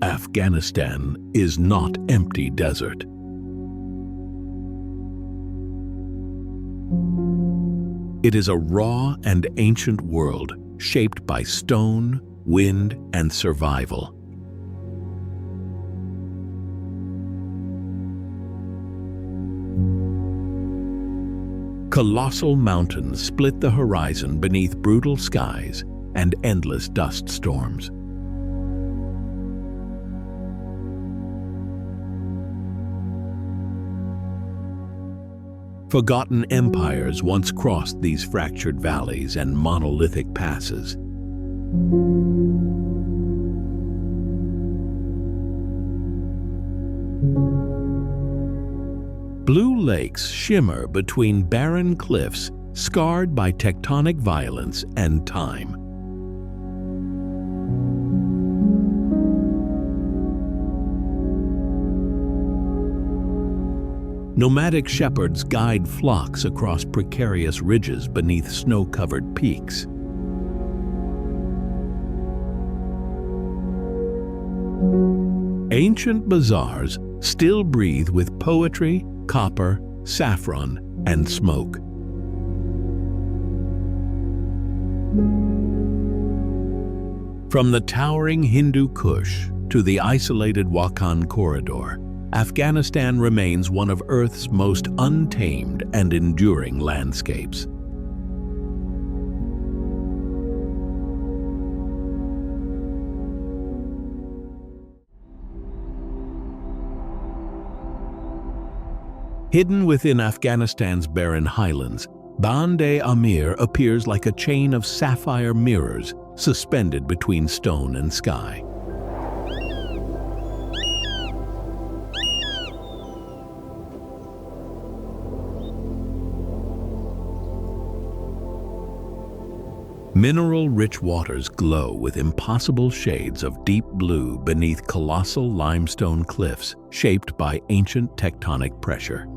Afghanistan is not empty desert. It is a raw and ancient world shaped by stone, wind, and survival. Colossal mountains split the horizon beneath brutal skies and endless dust storms. Forgotten empires once crossed these fractured valleys and monolithic passes. Blue lakes shimmer between barren cliffs scarred by tectonic violence and time. Nomadic shepherds guide flocks across precarious ridges beneath snow-covered peaks. Ancient bazaars still breathe with poetry, copper, saffron, and smoke. From the towering Hindu KUSH to the isolated WAKHAN corridor, Afghanistan remains one of Earth's most untamed and enduring landscapes. Hidden within Afghanistan's barren highlands, Band-e-AMIR appears like a chain of sapphire mirrors suspended between stone and sky. Mineral-rich waters glow with impossible shades of deep blue beneath colossal limestone cliffs shaped by ancient tectonic pressure.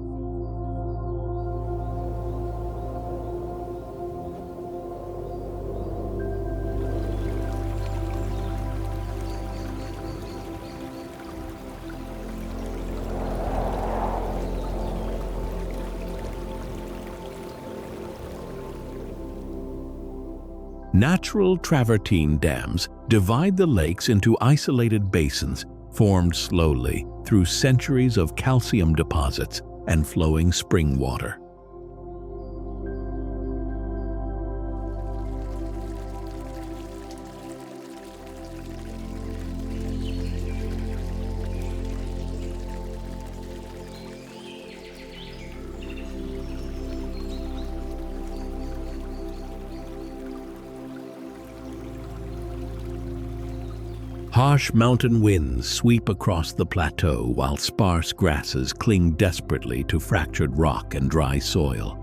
Natural travertine dams divide the lakes into isolated basins formed slowly through centuries of calcium deposits and flowing spring water. Harsh mountain winds sweep across the plateau while sparse grasses cling desperately to fractured rock and dry soil.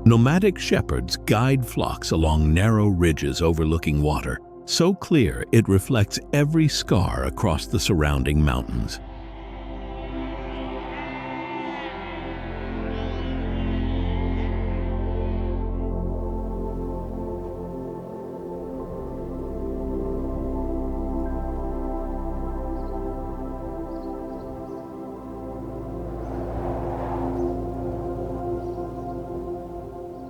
Nomadic shepherds guide flocks along narrow ridges overlooking water, so clear it reflects every scar across the surrounding mountains.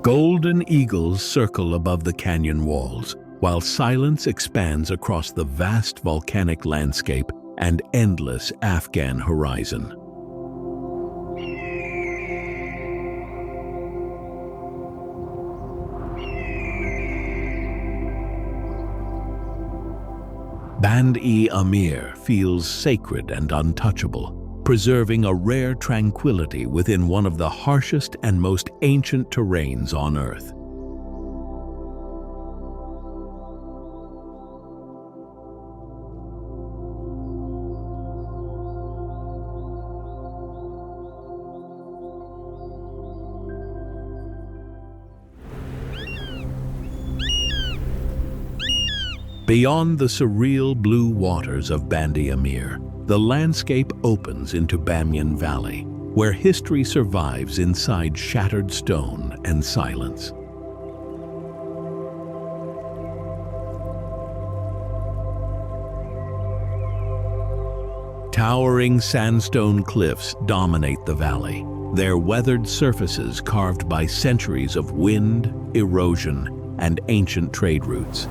Golden eagles circle above the canyon walls, while silence expands across the vast volcanic landscape and endless Afghan horizon. Band-e-AMIR feels sacred and untouchable, preserving a rare tranquility within one of the harshest and most ancient terrains on Earth. Beyond the surreal blue waters of Bandi Amir, the landscape opens into Bamyan Valley, where history survives inside shattered stone and silence. Towering sandstone cliffs dominate the valley, their weathered surfaces carved by centuries of wind, erosion, and ancient trade routes.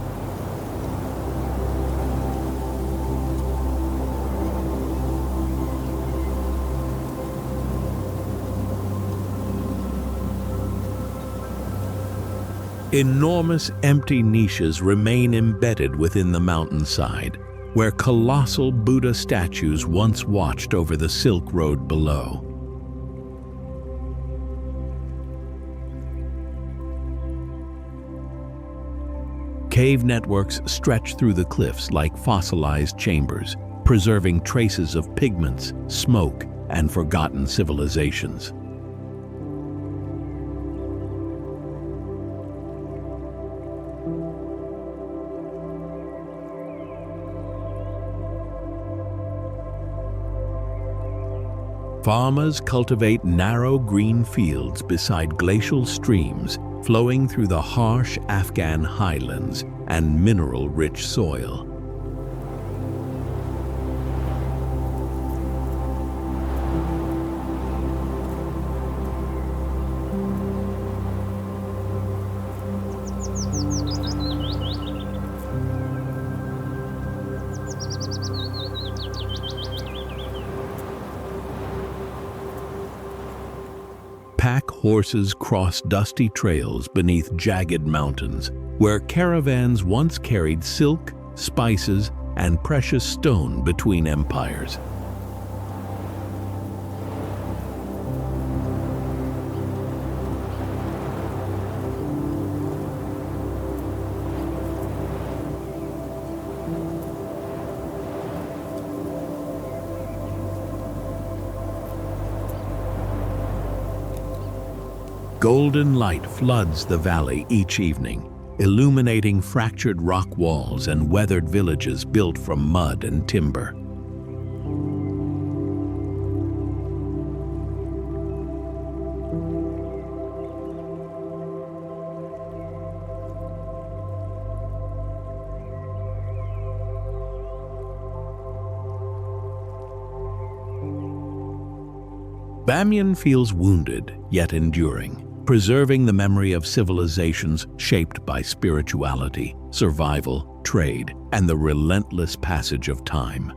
Enormous empty niches remain embedded within the mountainside, where colossal Buddha statues once watched over the Silk Road below. Cave networks stretch through the cliffs like fossilized chambers, preserving traces of pigments, smoke, and forgotten civilizations. Farmers cultivate narrow green fields beside glacial streams flowing through the harsh Afghan highlands and mineral-rich soil. Pack horses cross dusty trails beneath jagged mountains, where caravans once carried silk, spices, and precious stone between empires. Golden light floods the valley each evening, illuminating fractured rock walls and weathered villages built from mud and timber. Bamyan feels wounded, yet enduring, preserving the memory of civilizations shaped by spirituality, survival, trade, and the relentless passage of time.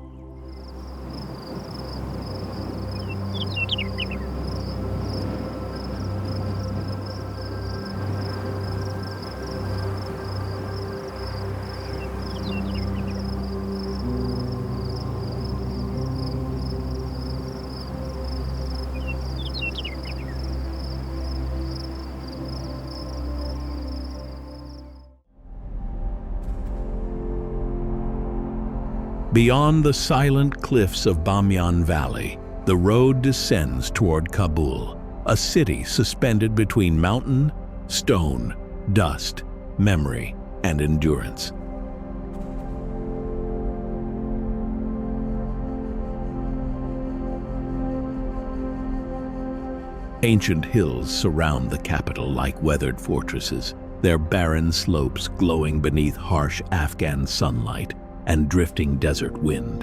Beyond the silent cliffs of Bamyan Valley, the road descends toward Kabul, a city suspended between mountain, stone, dust, memory, and endurance. Ancient hills surround the capital like weathered fortresses, their barren slopes glowing beneath harsh Afghan sunlight and drifting desert wind.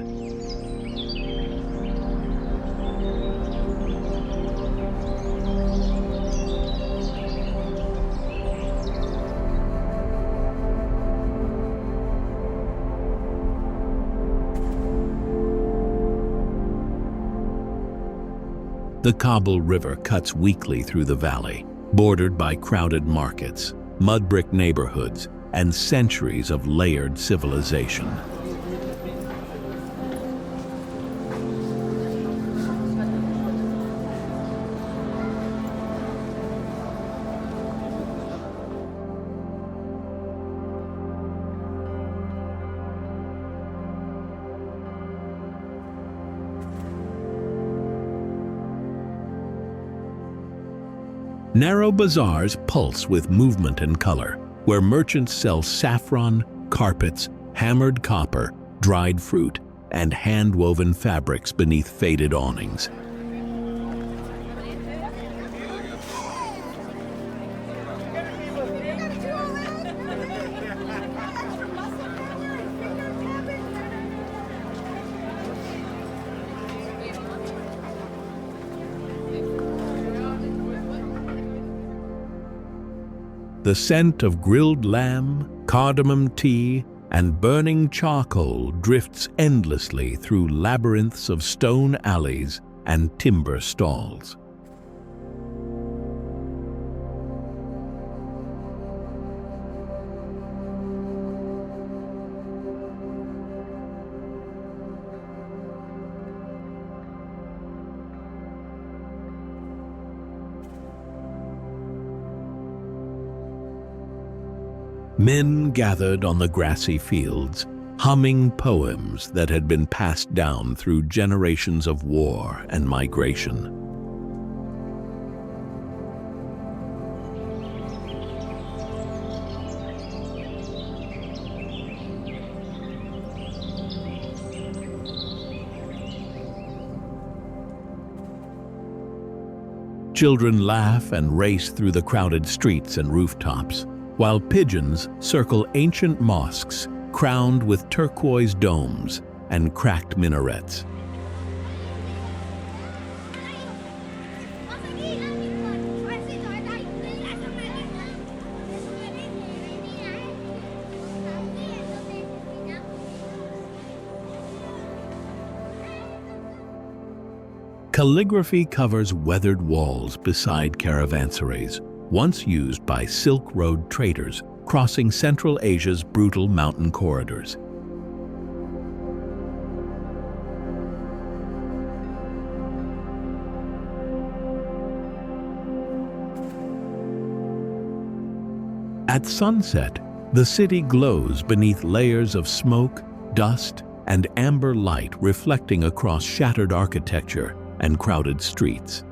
The Kabul River cuts weakly through the valley, bordered by crowded markets, mud brick neighborhoods, and centuries of layered civilization. Narrow bazaars pulse with movement and color, where merchants sell saffron, carpets, hammered copper, dried fruit, and hand-woven fabrics beneath faded awnings. The scent of grilled lamb, cardamom tea, and burning charcoal drifts endlessly through labyrinths of stone alleys and timber stalls. Men gathered on the grassy fields, humming poems that had been passed down through generations of war and migration. Children laugh and race through the crowded streets and rooftops, while pigeons circle ancient mosques crowned with turquoise domes and cracked minarets. Calligraphy covers weathered walls beside caravanserais, once used by Silk Road traders crossing Central Asia's brutal mountain corridors. At sunset, the city glows beneath layers of smoke, dust, and amber light reflecting across shattered architecture and crowded streets.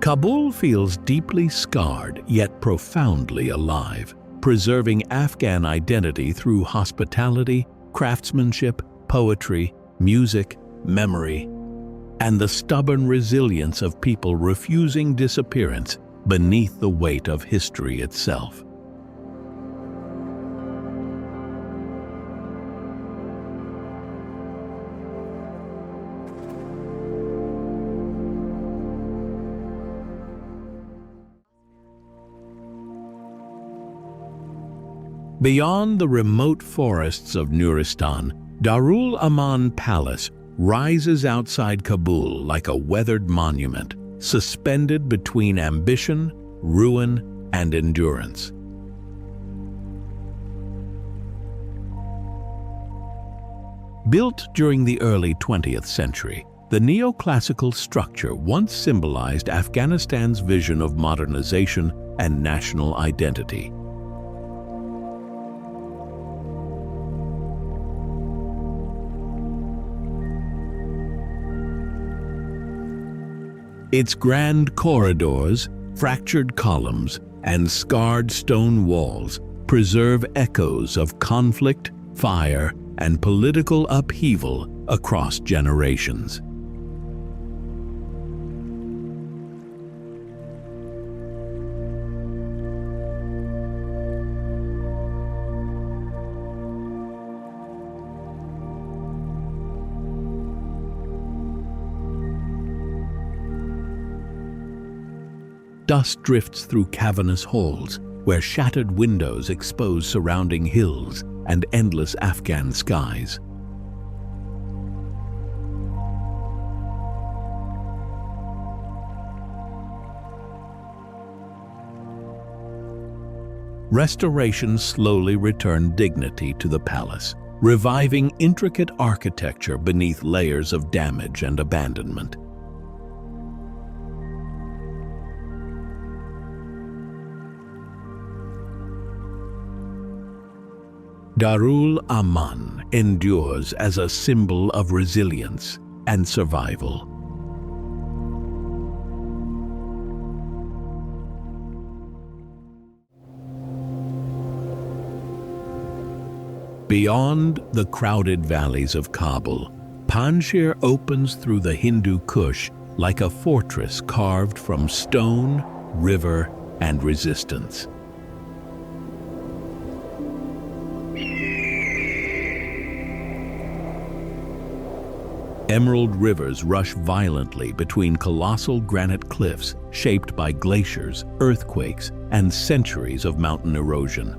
Kabul feels deeply scarred yet profoundly alive, preserving Afghan identity through hospitality, craftsmanship, poetry, music, memory, and the stubborn resilience of people refusing disappearance beneath the weight of history itself. Beyond the remote forests of Nuristan, Darul Aman Palace rises outside Kabul like a weathered monument, suspended between ambition, ruin, and endurance. Built during the early 20th century, the neoclassical structure once symbolized Afghanistan's vision of modernization and national identity. Its grand corridors, fractured columns, and scarred stone walls preserve echoes of conflict, fire, and political upheaval across generations. Dust drifts through cavernous halls, where shattered windows expose surrounding hills and endless Afghan skies. Restoration slowly returned dignity to the palace, reviving intricate architecture beneath layers of damage and abandonment. Darul Aman endures as a symbol of resilience and survival. Beyond the crowded valleys of Kabul, Panjshir opens through the Hindu Kush like a fortress carved from stone, river, and resistance. Emerald rivers rush violently between colossal granite cliffs shaped by glaciers, earthquakes, and centuries of mountain erosion.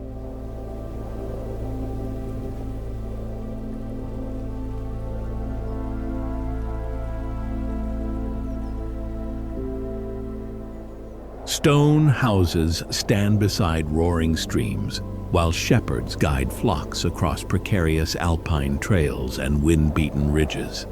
Stone houses stand beside roaring streams, while shepherds guide flocks across precarious alpine trails and wind-beaten ridges.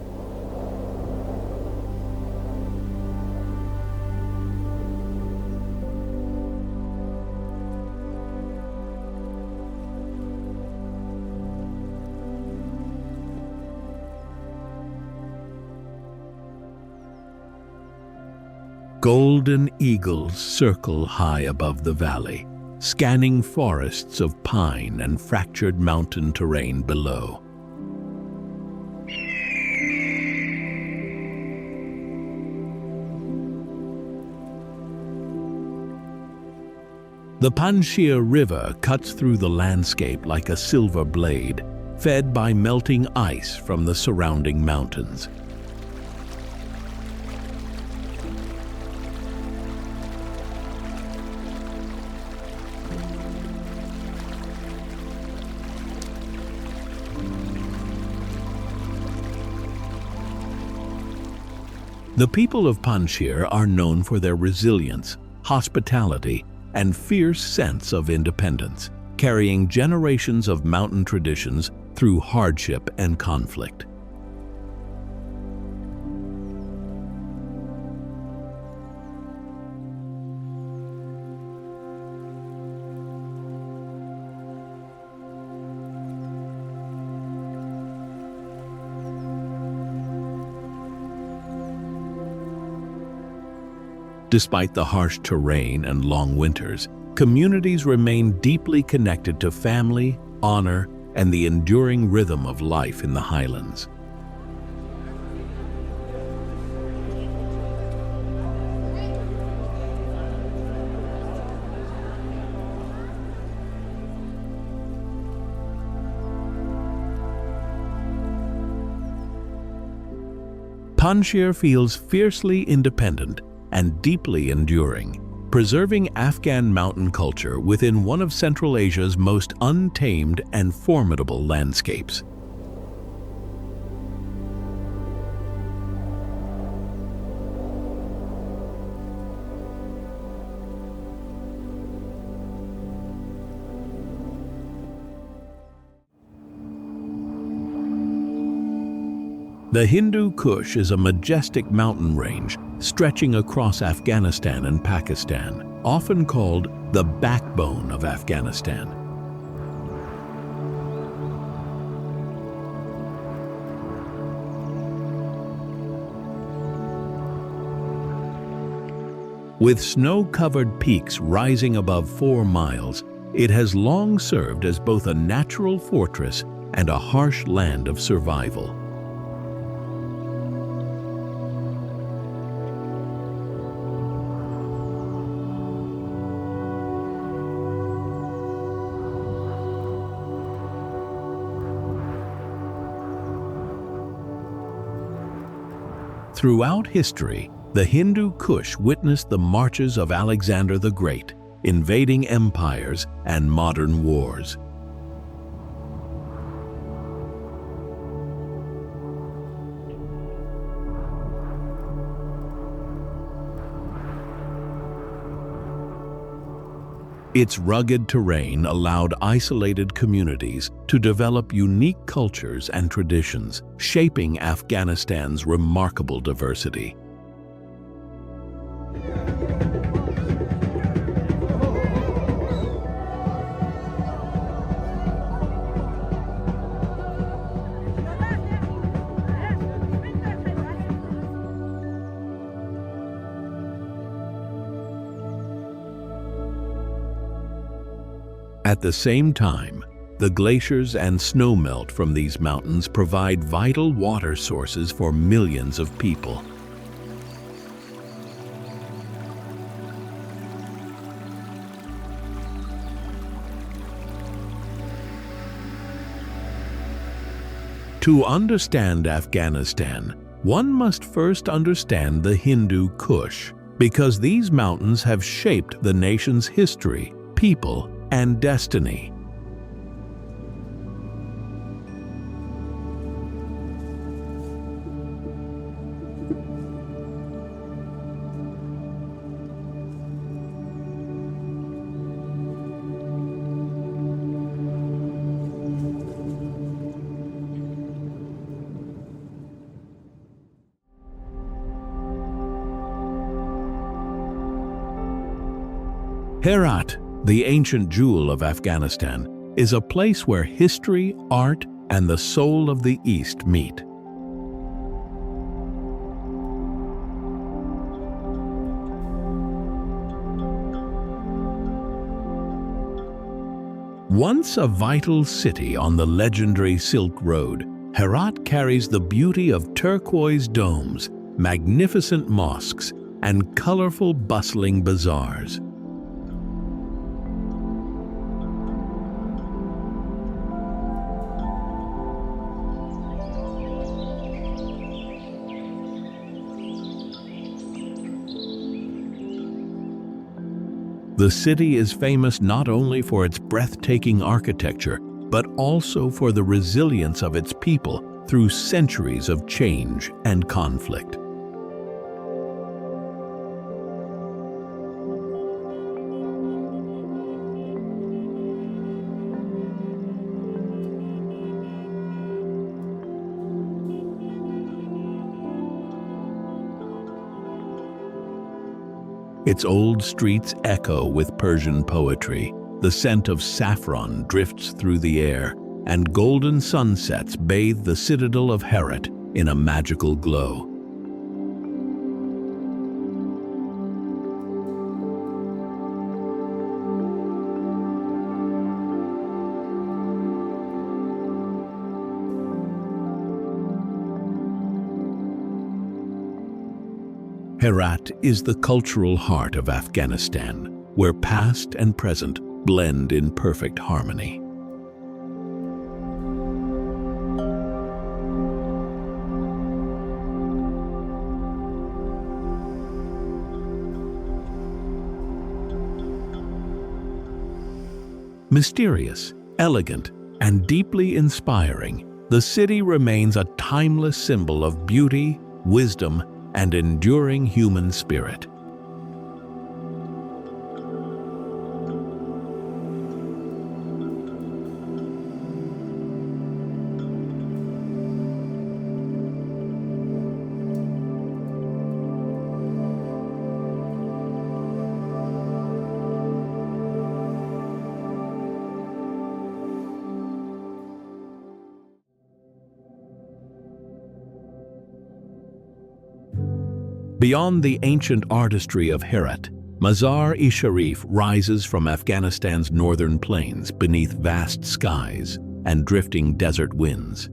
Golden eagles circle high above the valley, scanning forests of pine and fractured mountain terrain below. The Panjshir River cuts through the landscape like a silver blade, fed by melting ice from the surrounding mountains. The people of Panjshir are known for their resilience, hospitality, and fierce sense of independence, carrying generations of mountain traditions through hardship and conflict. Despite the harsh terrain and long winters, communities remain deeply connected to family, honor, and the enduring rhythm of life in the highlands. Panjshir feels fiercely independent and deeply enduring, preserving Afghan mountain culture within one of Central Asia's most untamed and formidable landscapes. The Hindu Kush is a majestic mountain range stretching across Afghanistan and Pakistan, often called the backbone of Afghanistan. With snow-covered peaks rising above 4 miles, it has long served as both a natural fortress and a harsh land of survival. Throughout history, the Hindu Kush witnessed the marches of Alexander the Great, invading empires and modern wars. Its rugged terrain allowed isolated communities to develop unique cultures and traditions, shaping Afghanistan's remarkable diversity. At the same time, The glaciers and snowmelt from these mountains provide vital water sources for millions of people. To understand Afghanistan, one must first understand the Hindu Kush, because these mountains have shaped the nation's history, people, and destiny. Herat, the ancient jewel of Afghanistan, is a place where history, art, and the soul of the East meet. Once a vital city on the legendary Silk Road, Herat carries the beauty of turquoise domes, magnificent mosques, and colorful, bustling bazaars. The city is famous not only for its breathtaking architecture, but also for the resilience of its people through centuries of change and conflict. Its old streets echo with Persian poetry. The scent of saffron drifts through the air, and golden sunsets bathe the citadel of Herat in a magical glow. Herat is the cultural heart of Afghanistan, where past and present blend in perfect harmony. Mysterious, elegant, and deeply inspiring, the city remains a timeless symbol of beauty, wisdom, and enduring human spirit. Beyond the ancient artistry of Herat, MAZAR-I-SHARIF rises from Afghanistan's northern plains beneath vast skies and drifting desert winds.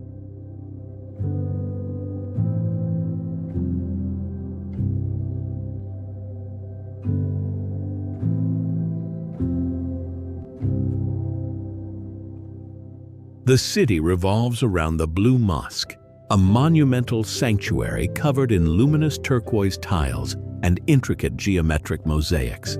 The city revolves around the Blue Mosque, a monumental sanctuary covered in luminous turquoise tiles and intricate geometric mosaics.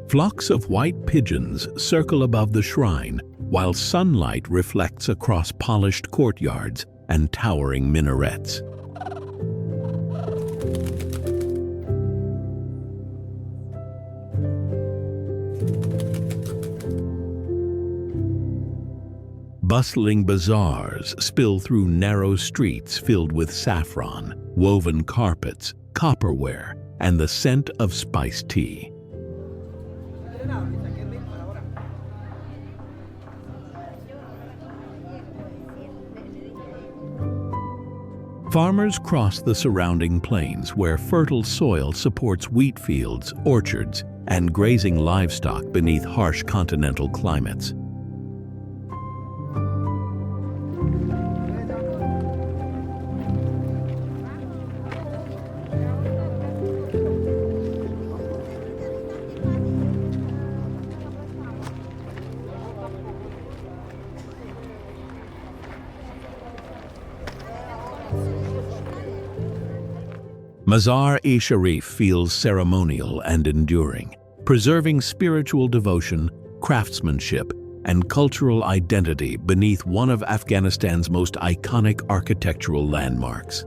Flocks of white pigeons circle above the shrine, while sunlight reflects across polished courtyards and towering minarets. Bustling bazaars spill through narrow streets filled with saffron, woven carpets, copperware, and the scent of spiced tea. Farmers cross the surrounding plains where fertile soil supports wheat fields, orchards, and grazing livestock beneath harsh continental climates. MAZAR-I-SHARIF feels ceremonial and enduring, preserving spiritual devotion, craftsmanship, and cultural identity beneath one of Afghanistan's most iconic architectural landmarks.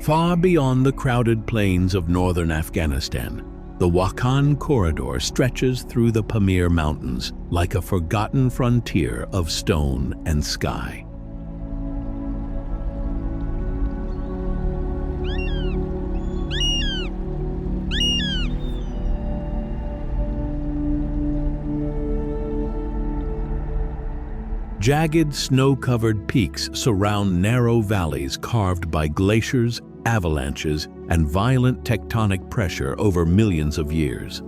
Far beyond the crowded plains of northern Afghanistan, the WAKHAN corridor stretches through the Pamir Mountains like a forgotten frontier of stone and sky. Jagged, snow-covered peaks surround narrow valleys carved by glaciers, avalanches, and violent tectonic pressure over millions of years.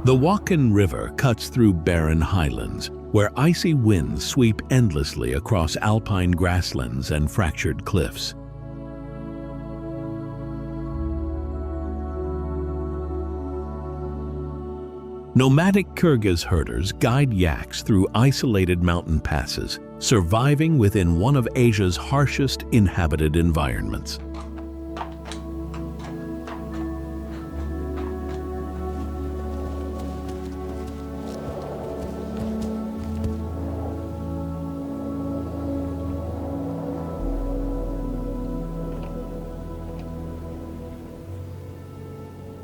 The WAKHAN River cuts through barren highlands, where icy winds sweep endlessly across alpine grasslands and fractured cliffs. Nomadic Kyrgyz herders guide yaks through isolated mountain passes, surviving within one of Asia's harshest inhabited environments.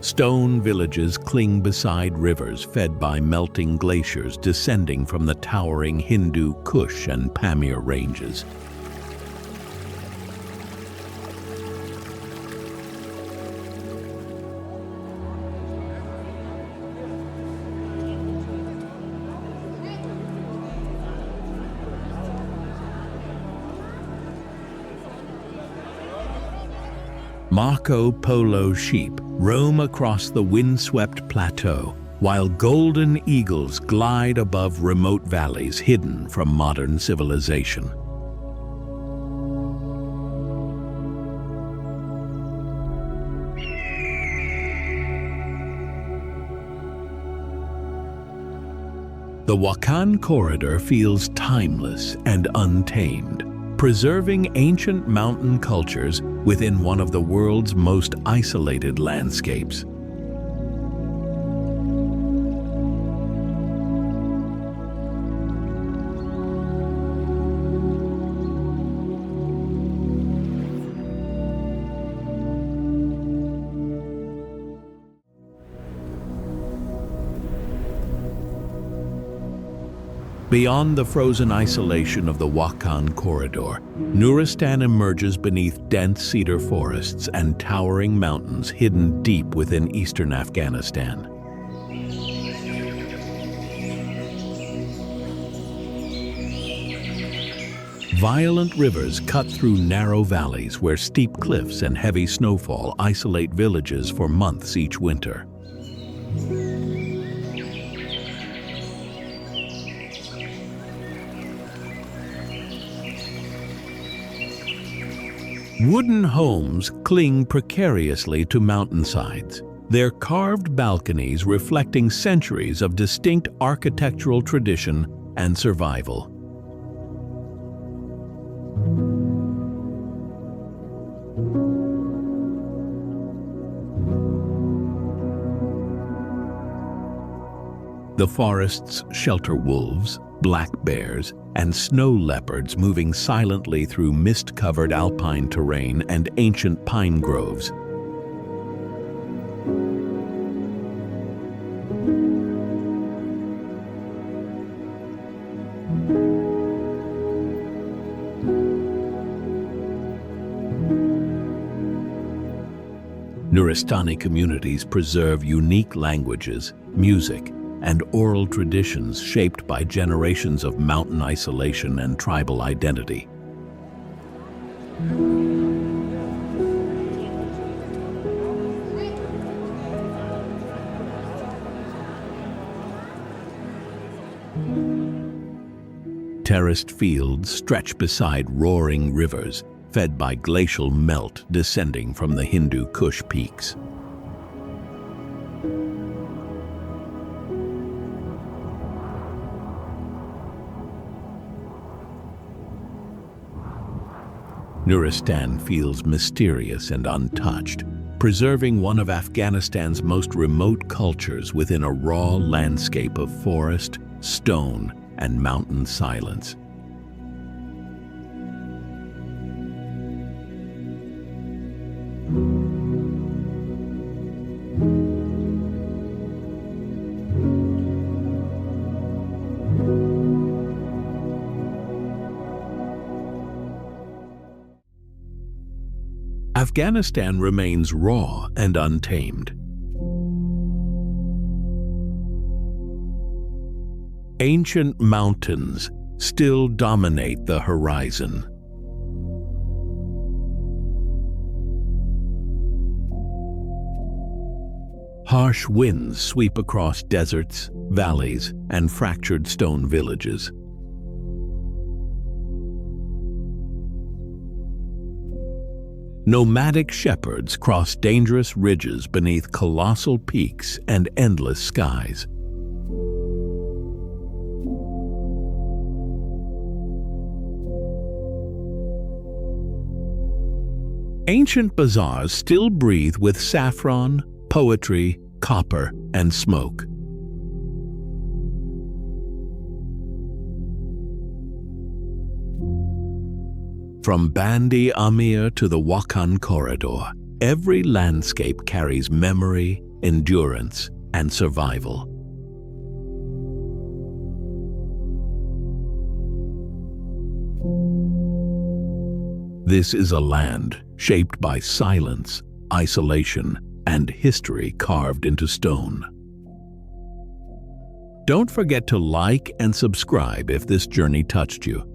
Stone villages cling beside rivers fed by melting glaciers descending from the towering Hindu KUSH and PAMYSHIR ranges. Marco Polo sheep roam across the windswept plateau, while golden eagles glide above remote valleys hidden from modern civilization. The WAKHAN corridor feels timeless and untamed, preserving ancient mountain cultures within one of the world's most isolated landscapes. Beyond the frozen isolation of the WAKHAN corridor, NURISTAN emerges beneath dense cedar forests and towering mountains hidden deep within eastern Afghanistan. Violent rivers cut through narrow valleys where steep cliffs and heavy snowfall isolate villages for months each winter. Wooden homes cling precariously to mountainsides, their carved balconies reflecting centuries of distinct architectural tradition and survival. The forests shelter wolves, black bears, and snow leopards moving silently through mist-covered alpine terrain and ancient pine groves. Nuristani communities preserve unique languages, music, and oral traditions shaped by generations of mountain isolation and tribal identity. Terraced fields stretch beside roaring rivers, fed by glacial melt descending from the Hindu Kush peaks. Nuristan feels mysterious and untouched, preserving one of Afghanistan's most remote cultures within a raw landscape of forest, stone, and mountain silence. Afghanistan remains raw and untamed. Ancient mountains still dominate the horizon. Harsh winds sweep across deserts, valleys, and fractured stone villages. Nomadic shepherds cross dangerous ridges beneath colossal peaks and endless skies. Ancient bazaars still breathe with saffron, poetry, copper, and smoke. From Bandi AMIR to the WAKHAN corridor, every landscape carries memory, endurance, and survival. This is a land shaped by silence, isolation, and history carved into stone. Don't forget to like and subscribe if this journey touched you.